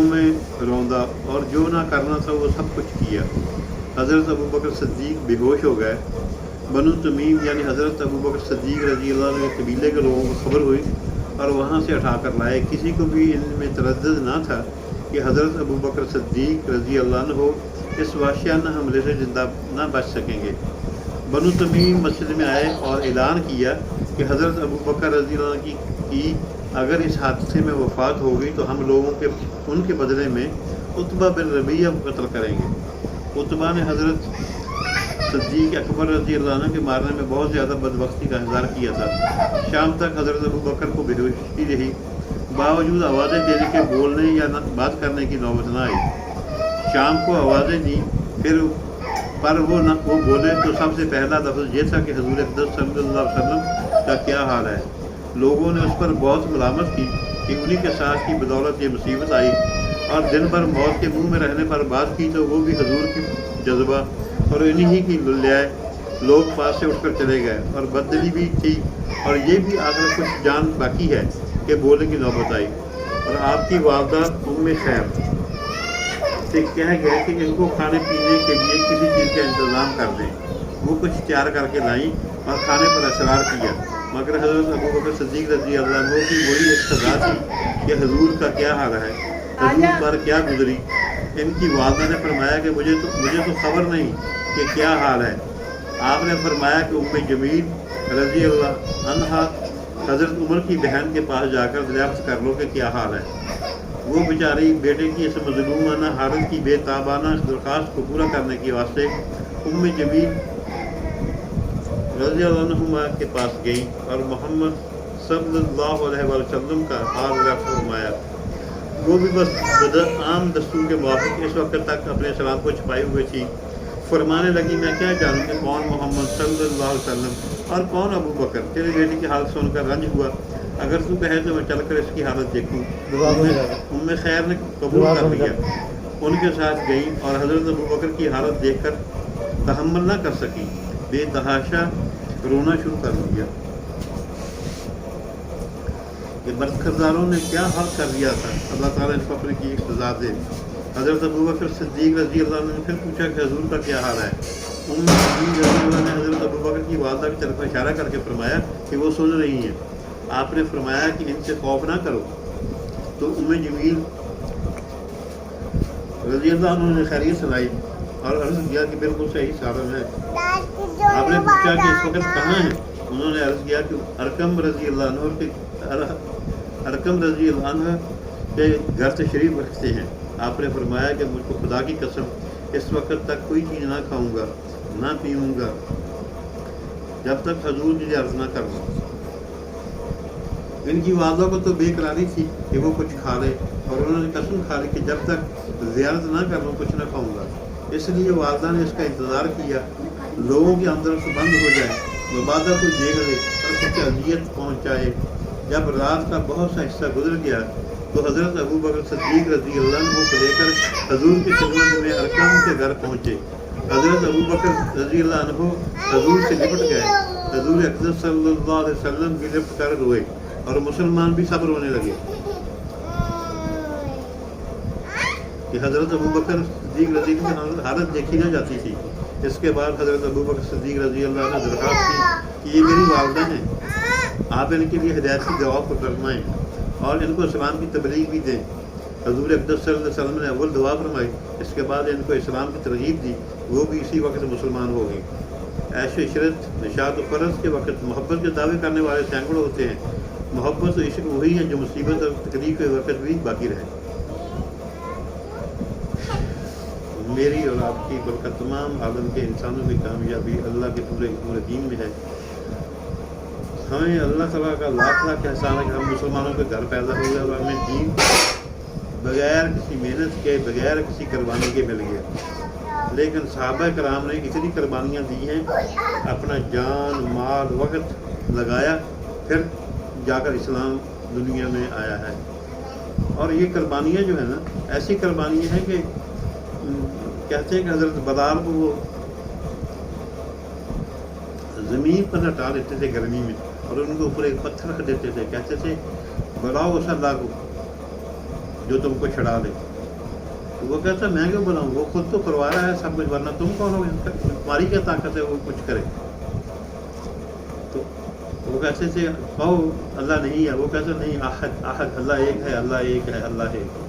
में रौंदा और जो ना करना था वो सब कुछ किया। हज़रत अबू बकर सिद्दीक बेहोश हो गए। बनु तमीम यानी हज़रत अबू बकर सिद्दीक रज़ी अल्लाह अन्हु के कबीले के लोगों को खबर हुई और वहाँ से उठा कर लाए। किसी को भी इनमें तरद्दुद ना था कि हज़रत अबू बकर सिद्दीक रज़ी अल्लाह अन्हु इस वाशियाना हमले से जिंदा ना बच सकेंगे। बनु तमीम मस्जिद में आए और ऐलान किया कि हज़रत अबू बकर रज़ी अल्लाह अन्हु की अगर इस हादसे में वफ़ात हो गई तो हम लोगों के उनके बदले में उतबा बिन रबीया को कत्ल करेंगे। उतबा ने हज़रत सिद्दीक अकबर रज़ी अल्लाह अन्हु के मारने में बहुत ज़्यादा बदबख्ती का इज़हार किया था। शाम तक हज़रत अबू बकर को बेहोशी रही, बावजूद आवाज़ें देने के बोलने या बात करने की नौबत न आई। शाम को आवाज़ें दी फिर पर वो बोले तो सबसे पहला लफ्ज़ ये था कि हज़ूर अक़दस सल्लल्लाहु अलैहि वसल्लम का क्या हाल है। लोगों ने उस पर बहुत मलामत की कि उन्हीं के साथ की बदौलत ये मुसीबत आई, और दिन भर मौत के मुंह में रहने पर बात की तो वो भी हजूर की जज्बा और इन्हीं की लुल्याए लोग पास से उठकर चले गए। और बदली भी थी और ये भी आखिर कुछ जान बाकी है कि बोलने की नौबत आई। और आपकी वालदा उम्मे खैर से कह गए कि इनको खाने पीने के लिए किसी चीज़ का इंतज़ाम कर दें। वो कुछ तैयार करके लाई और खाने पर असरार किया, मगर हज़रत अबू बकर सिद्दीक रज़ी अल्लाह अन्हु की वही एक सज़ा थी कि हजूर का क्या हाल है, हजूर पर क्या गुजरी। इनकी वालदा ने फरमाया कि मुझे तो खबर नहीं कि क्या हाल है। आपने फरमाया कि उम्मे जमील रज़ी अल्लाह अन्हा हज़रत उमर की बहन के पास जाकर दरियाफ्त कर लो कि क्या हाल है। वो बेचारी बेटे की इस मज़लूमाना हालत की बेताबाना दरख्वास्त को पूरा करने के वास्ते उम्मे जमील रज़ी अल्लाह अन्हुमा के पास गई और मोहम्मद सल्लल्लाहु अलैहि वसल्लम का हाल रफ़्त फरमाया। वो भी बस आम दस्तूर के मुताबिक इस वक्त तक अपने सलाम को छुपाए हुए थी। फरमाने लगी, मैं क्या जानूँ कि कौन मोहम्मद सल्लल्लाहु अलैहि वसल्लम और कौन अबू बकर। तेरी बेटी की हालत सुनकर रंज हुआ, अगर तू कहे तो मैं चलकर इसकी हालत देखूँ। उम्मे खैर ने कबूल कर लिया, उनके साथ गई और हज़रत अबू बकर की हालत देखकर तहम्मुल न कर सकी, बेतहाशा रोना शुरू कर दिया कि बरखरदारों ने क्या हाल कर दिया था। अल्लाह ताला इस फक्र की एक सज़ा दे। हज़रत अबू बकर सिद्दीक रज़ी अल्लाह अन्हु ने फिर पूछा कि हजूर का क्या हाल है। उम्मे जमील रज़ी अल्लाह ने हज़रत अबू बकर की वालदा की तरफ इशारा करके फरमाया कि वो सुन रही हैं। आपने फरमाया कि इनसे खौफ ना करो। तो उम्मे जमील रज़ी अल्लाह अन्हु ने खैरियत सुनाई और अर्ज़ किया कि बिल्कुल सही सालन है। आपने पूछा कि इस वक्त कहाँ हैं। उन्होंने अर्ज़ किया कि अरकम रज़ी अल्लाह अन्हु के घर तशरीफ़ रखते हैं। आपने फरमाया कि मुझको खुदा की कसम इस वक्त तक कोई चीज़ ना खाऊंगा ना पीऊँगा जब तक हजूर मुझे अर्ज़ ना कर लूँ। इनकी वालदा को तो बेकरारी थी कि वो कुछ खा ले, और उन्होंने कसम खा ली कि जब तक ज़ियारत ना कर लूँ कुछ ना खाऊंगा। इसलिए वालदा ने इसका इंतज़ार किया लोगों के अंदर से बंद हो जाए, मुबादा को देख ले और कुछ अजियत पहुँचाए। जब रात का बहुत सा हिस्सा गुजर गया तो हज़रत अबू बकर सिद्दीक रज़ी अल्लाह अन्हु को लेकर हजूर की खिदमत में अरकम के घर पहुँचे। हज़रत अबू बकर रज़ी अल्लाह अन्हु हजूर से लिपट गए। हजूर अक़दस सल्लल्लाहु अलैहि वसल्लम भी लिपट कर रोए और मुसलमान भी सब रोने लगे कि हज़रत अबू बकर सिद्दीक रज़ी अल्लाह अन्हु की हालत देखी ना जाती थी। इसके बाद हज़रत अबू बकर सिद्दीक रज़ी अल्लाह ने दरख्वास्त की कि ये मेरी वालदा हैं, आप इनके लिए हिदायत की दुआ को फरमाएँ और इनको इस्लाम की तबलीग भी दें। हज़ूर अक़दस सल्लल्लाहु अलैहि वसल्लम ने अव्वल दुआ फरमाई, इसके बाद इनको इस्लाम की तरगीब दी, वो भी इसी वक्त मुसलमान हो गई। ऐश इशरत निशात फ़र्ज़ के वक्त मोहब्बत के दावे करने वाले सैकड़ों होते हैं। मोहब्बत और इश्क वही है जो मुसीबत और तकलीफ के वक्त भी बाकी रहे। मेरी और आपकी बरकत तमाम आलम के इंसानों की कामयाबी अल्लाह के पूरे दीन में है। हमें अल्लाह ताला का लाख लाख एहसान है कि हम मुसलमानों के घर पैदा हुए और हमें दीन बगैर किसी मेहनत के बगैर किसी कुर्बानी के मिल गया। लेकिन सहाबा कराम ने इतनी कुर्बानियाँ दी हैं, अपना जान माल वक्त लगाया, फिर जाकर इस्लाम दुनिया में आया है। और ये कुर्बानियाँ जो है ना, ऐसी कुर्बानियाँ हैं कि कहते हैं कि हज़रत बलाल को वो ज़मीन पर हटा देते थे गर्मी में और उनके ऊपर एक पत्थर रख देते थे, कहते थे बढ़ाओ उस अल्लाह को जो तुमको छड़ा दे। وہ کہتا میں کیوں بناؤں، وہ خود تو کروا رہا ہے سب کچھ، ورنہ تم کون ہو، تمہاری کیا طاقت ہے وہ کچھ کرے؟ تو وہ کہتے تھے کہو اللہ نہیں ہے، وہ کہتے نہیں، احد احد، اللہ ایک ہے، اللہ ایک ہے، اللہ ایک ہے۔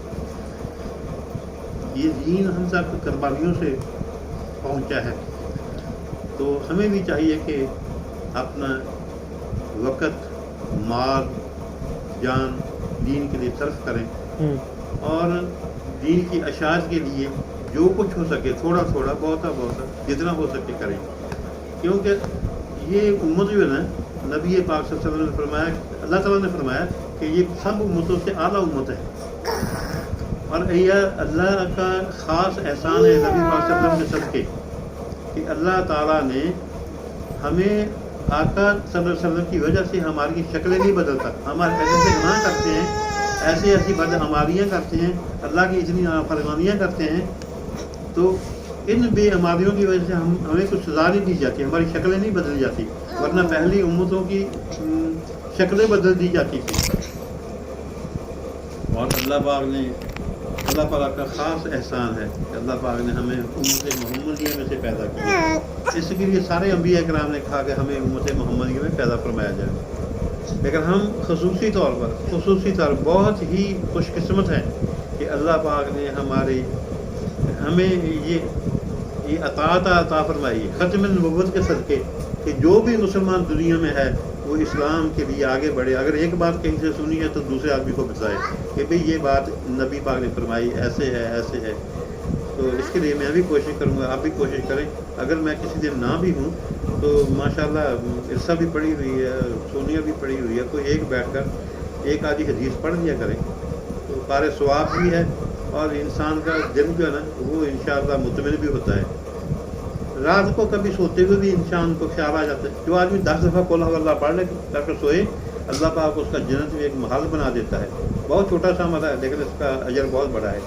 یہ دین ہم تک قربانیوں سے پہنچا ہے، تو ہمیں بھی چاہیے کہ اپنا وقت، مال، جان دین کے لیے صرف کریں، اور دین کی اشاعت کے لیے جو کچھ ہو سکے تھوڑا تھوڑا، بہت بہت، جتنا ہو سکے کریں، کیونکہ یہ امت جو ہے نا، نبی پاک صلی اللہ علیہ وسلم نے فرمایا، اللہ تعالیٰ نے فرمایا کہ یہ سب امتوں سے اعلیٰ امت ہے، اور یہ اللہ کا خاص احسان ہے نبی پاک صلی اللہ علیہ وسلم کے صدقے کہ اللہ تعالیٰ نے ہمیں آقا صلی اللہ علیہ وسلم کی وجہ سے ہماری شکلیں نہیں بدلتا، ہمارے ایسے گناہ کرتے ہیں، ایسی ایسی بدعمالیاں کرتے ہیں، اللہ کی اتنی نافرمانیاں کرتے ہیں، تو ان بے عمالیوں کی وجہ سے ہمیں کچھ سزا نہیں دی جاتی، ہماری شکلیں نہیں بدل جاتی، ورنہ پہلی امتوں کی شکلیں بدل دی جاتی تھی۔ اور اللہ پاک نے، اللہ پاک کا خاص احسان ہے کہ اللہ پاک نے ہمیں امت محمدیہ میں سے پیدا کیا، اس کے لیے سارے انبیاء کرام نے کہا کہ ہمیں امت محمدیہ میں پیدا فرمایا جائے، لیکن ہم خصوصی طور پر بہت ہی خوش قسمت ہیں کہ اللہ پاک نے ہمیں یہ عطا فرمائی ختم النبوت کے صدقے کہ جو بھی مسلمان دنیا میں ہے وہ اسلام کے لیے آگے بڑھے، اگر ایک بات کہیں سے سنی ہے تو دوسرے آدمی کو بتائے کہ بھئی یہ بات نبی پاک نے فرمائی، ایسے ہے ایسے ہے۔ تو اس کے لیے میں بھی کوشش کروں گا، آپ بھی کوشش کریں، اگر میں کسی دن نہ بھی ہوں تو ماشاءاللہ عرصہ بھی پڑھی ہوئی ہے، سونیا بھی پڑھی ہوئی ہے، کوئی ایک بیٹھ کر ایک آدھی حدیث پڑھ لیا کریں تو قارئ ثواب بھی ہے، اور انسان کا دل جو ہے نا وہ انشاءاللہ مطمئن بھی ہوتا ہے۔ رات کو کبھی سوتے ہوئے بھی انسان کو خیال آ جاتا ہے، جو آدمی 10 دفعہ قل هو اللہ پڑھ لے کر سوئے، اللہ پاک اس کا جنت میں ایک محل بنا دیتا ہے، بہت چھوٹا سا عمل ہے لیکن اس کا اجر بہت بڑا ہے۔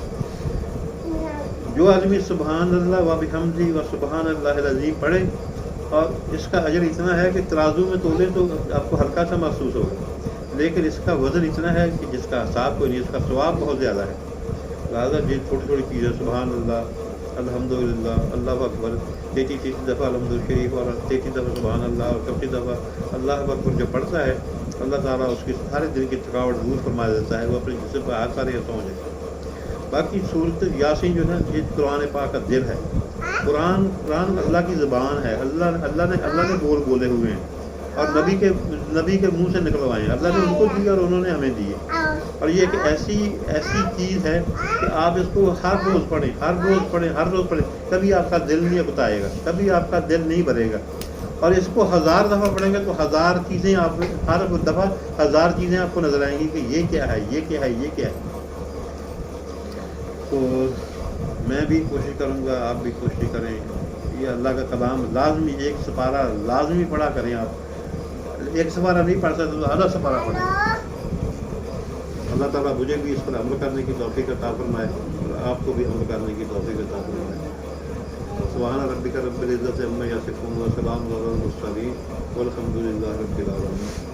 جو آدمی سبحان اللہ و بحمدہ و سبحان اللہ العظیم پڑھے، اور اس کا اجر اتنا ہے کہ ترازو میں تولے تو آپ کو ہلکا سا محسوس ہوگا، لیکن اس کا وزن اتنا ہے کہ جس کا حساب کوئی نہیں، اس کا ثواب بہت زیادہ ہے۔ لہٰذا یہ چھوٹی چھوٹی چیزیں، سبحان اللہ، الحمدللہ، اللہ اکبر، 33 دفعہ الحمد شریف، اور 33 دفعہ سبحان اللہ، اور 34 دفعہ اللہ اکبر جو پڑھتا ہے، اللہ تعالیٰ اس کی سارے دن کی تھکاوٹ دور فرما دیتا ہے، وہ اپنے جسم پہ ہاتھ سارے سو جائے۔ باقی صورت یاسین جو ہے یہ قرآن پاک کا دل ہے، قرآن اللہ کی زبان ہے، اللہ نے بولے ہوئے ہیں، اور نبی کے منہ سے نکلوائے ہیں، اللہ نے ان کو دی اور انہوں نے ہمیں دیے، اور یہ ایک ایسی چیز ہے کہ آپ اس کو ہر روز پڑھیں، کبھی آپ کا دل نہیں اکتائے گا، کبھی آپ کا دل نہیں بھرے گا، اور اس کو 1000 دفعہ پڑھیں گے تو 1000 چیزیں ہر دفعہ 1000 چیزیں آپ کو نظر آئیں گی کہ یہ کیا ہے، یہ کیا ہے، یہ کیا ہے۔ تو میں بھی کوشش کروں گا، آپ بھی کوشش کریں، یہ اللہ کا کلام لازمی ایک سپارہ لازمی پڑھا کریں، آپ ایک سپارہ نہیں پڑھ سکتے تو آدھا سپارہ پڑھیں۔ اللہ تعالیٰ مجھے بھی اس پر عمل کرنے کی توفیق عطا فرمائے، اور آپ کو بھی عمل کرنے کی توفیق عطا فرمائے۔ سبحان ربک رب العزت عما یصفون و سلام علی المرسلین والحمد للہ رب العالمین۔